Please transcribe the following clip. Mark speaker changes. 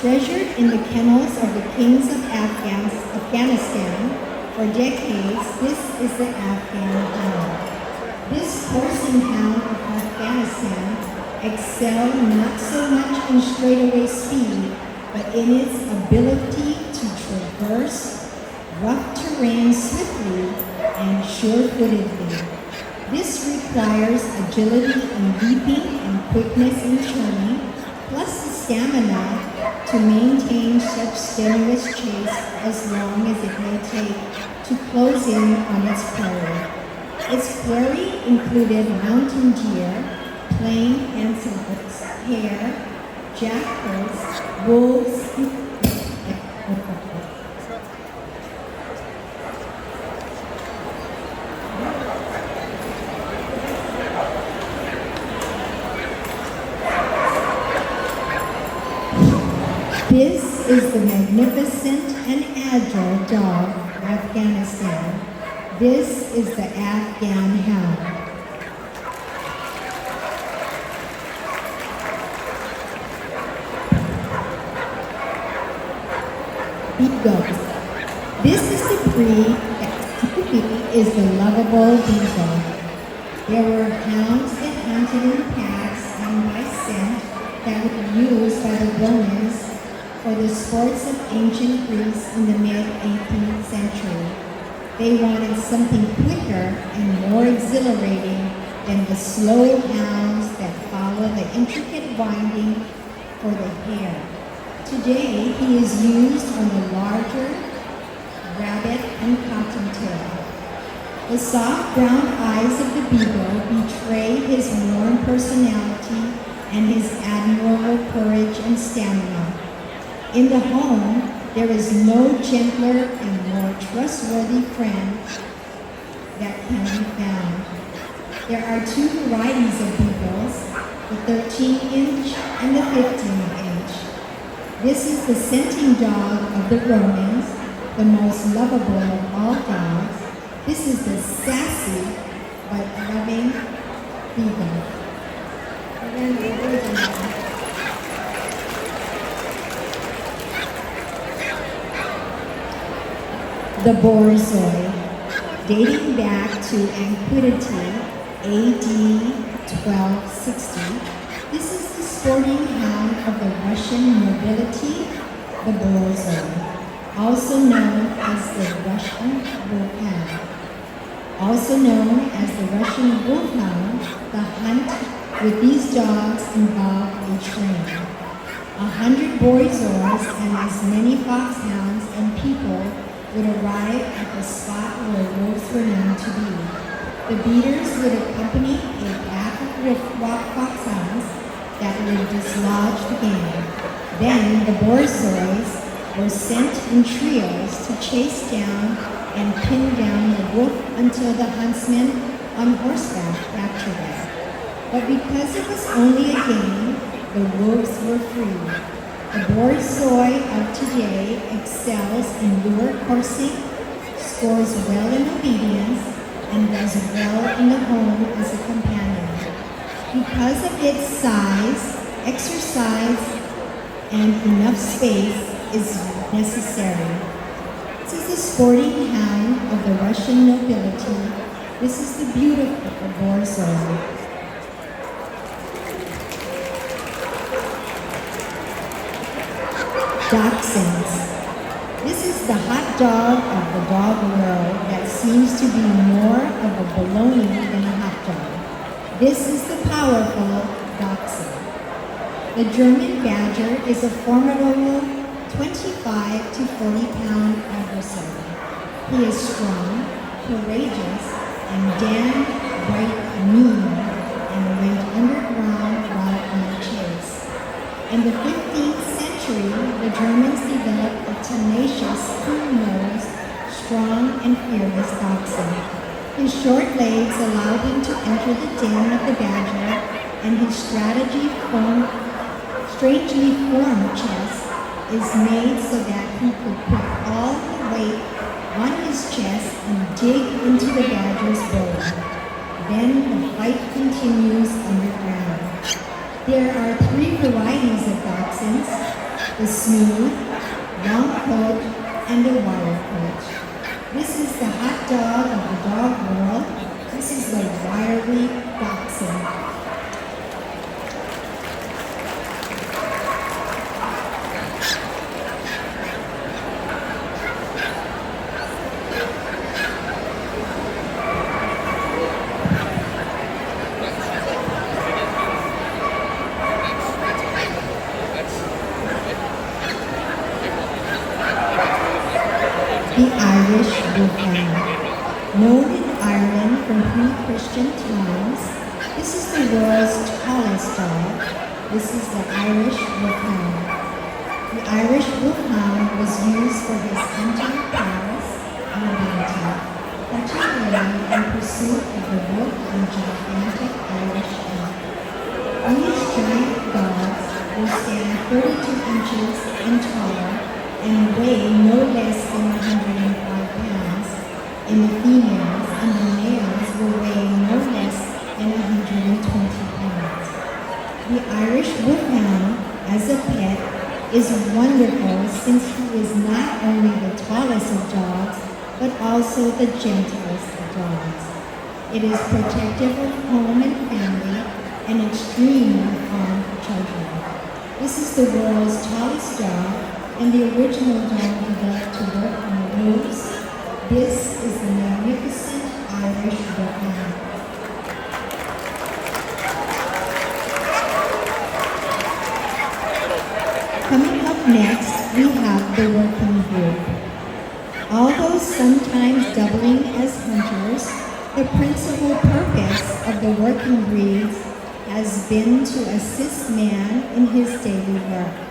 Speaker 1: Treasured in the kennels of the kings of Afghanistan for decades, this is the Afghan Hound. This coursing hound of Afghanistan excels not so much in straightaway speed, but in its ability to traverse rough terrain swiftly and sure-footedly. This requires agility in leaping and quickness in turning, plus the stamina to maintain such strenuous chase as long as it may take to close in on its quarry. Its quarry included mountain deer, plain antelopes, hare, jackals, wolves, This is the magnificent and agile dog of Afghanistan. This is the Afghan Hound. Beagles. This is the breed that is the lovable beagle. There were hounds that hunted in packs and by scent that were used by the Romans for the sports of ancient Greece in the mid-18th century. They wanted something quicker and more exhilarating than the slow hounds that follow the intricate winding for the hare. Today, he is used on the larger rabbit and cottontail. The soft brown eyes of the beagle betray his warm personality and his admirable courage and stamina. In the home, there is no gentler and more trustworthy friend that can be found. There are two varieties of beagles, the 13-inch and the 15-inch. This is the scenting dog of the Romans, the most lovable of all dogs. This is the sassy but loving beagle. The Borzoi, dating back to antiquity, AD 1260. This is the sporting hound of the Russian nobility, the Borzoi, also known as the Russian Wolfhound. Also known as the Russian Wolfhound, the hunt with these dogs involved a train. 100 Borzoi and as many foxhounds and people would arrive at the spot where wolves were known to be. The beaters would accompany a pack of foxhounds that would dislodge the game. Then the Borzois were sent in trios to chase down and pin down the wolf until the huntsmen on horseback captured it. But because it was only a game, the wolves were free. The Borzoi of today excels in lure coursing, scores well in obedience, and does well in the home as a companion. Because of its size, exercise, and enough space is necessary. This is the sporting hound of the Russian nobility. This is the beautiful Borzoi. Dachshunds. This is the hot dog of the dog world that seems to be more of a baloney than a hot dog. This is the powerful dachshund. The German Badger is a formidable 25 to 40-pound adversary. He is strong, courageous, and damn right mean, and went underground while on a chase. In the 15th century, the Germans developed a tenacious, cool-nosed, strong, and fearless dachshund. His short legs allowed him to enter the den of the badger, and his strangely formed chest is made so that he could put all the weight on his chest and dig into the badger's bone. Then the fight continues underground. There are 3 varieties of dachshunds. the smooth, long coat, and the wire coat. This is the hot dog of the dog world. This is the wiry dachshund. The Irish Wolfhound. Known in Ireland from pre-Christian times, this is the world's tallest dog. This is the Irish Wolfhound. The Irish Wolfhound was used for his hunting prowess and ability, particularly in pursuit of the wolf and gigantic Irish elk. These giant dogs will stand 32 inches and taller and weigh no less than 105 pounds in the females, and the males will weigh no less than 120 pounds. The Irish Wolfhound, as a pet, is wonderful since he is not only the tallest of dogs, but also the gentlest of dogs. It is protective of home and family and extremely fond of children. This is the world's tallest dog, and the original dog developed to work on the roofs. This is the magnificent Irish Wolfhound. Coming up next, we have the working group. Although sometimes doubling as hunters, the principal purpose of the working breeds has been to assist man in his daily work.